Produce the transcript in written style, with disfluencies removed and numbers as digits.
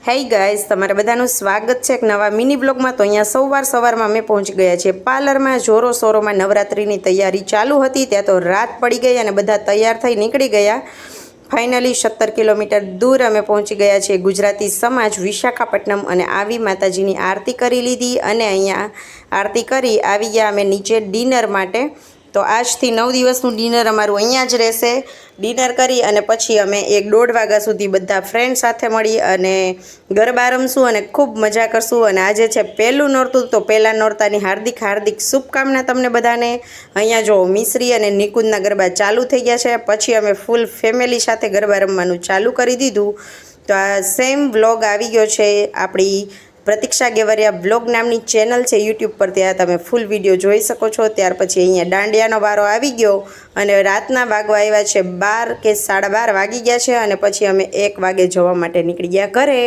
hey guys, તમારા બધાનું સ્વાગત છે એક નવા મિની બ્લોગમાં। તો અહીંયા સવારમાં અમે પહોંચી ગયા છીએ પાર્લરમાં। જોરો શોરોમાં નવરાત્રિની તૈયારી ચાલુ હતી, ત્યાં તો રાત પડી ગઈ અને બધા તૈયાર થઈ નીકળી ગયા। ફાઇનલી 17 કિલોમીટર દૂર અમે પહોંચી ગયા છીએ ગુજરાતી સમાજ વિશાખાપટ્ટનમ અને આવી માતાજીની આરતી કરી લીધી અને અહીંયા આરતી કરી આવી ગયા અમે નીચે ડિનર માટે। તો આજથી 9 દિવસનું ડિનર અમારું અહીંયા જ રહેશે। ડિનર કરી અને પછી અમે 1-1.5 વાગ્યા સુધી બધા ફ્રેન્ડ સાથે મળી અને ગરબા રમશું અને ખૂબ મજા કરશું। અને આજે છે પહેલું નોરતું, તો પહેલાં નોરતાની હાર્દિક શુભકામના તમને બધાને। અહીંયા જો મિશ્રી અને નિકુંજના ગરબા ચાલુ થઈ ગયા છે, પછી અમે ફૂલ ફેમિલી સાથે ગરબા રમવાનું ચાલુ કરી દીધું। તો આ સેમ વ્લોગ આવી ગયો છે આપણી પ્રતીક્ષા ગેવરિયા બ્લોગ નામની ચેનલ છે યુટ્યુબ પર, ત્યાં તમે ફૂલ વિડીયો જોઈ શકો છો। ત્યાર પછી અહીંયા દાંડિયાનો વારો આવી ગયો અને રાતના વાગવા આવ્યા છે 12 કે 12:30 વાગી ગયા છે અને પછી અમે 1 વાગે જવા માટે નીકળી ગયા ઘરે।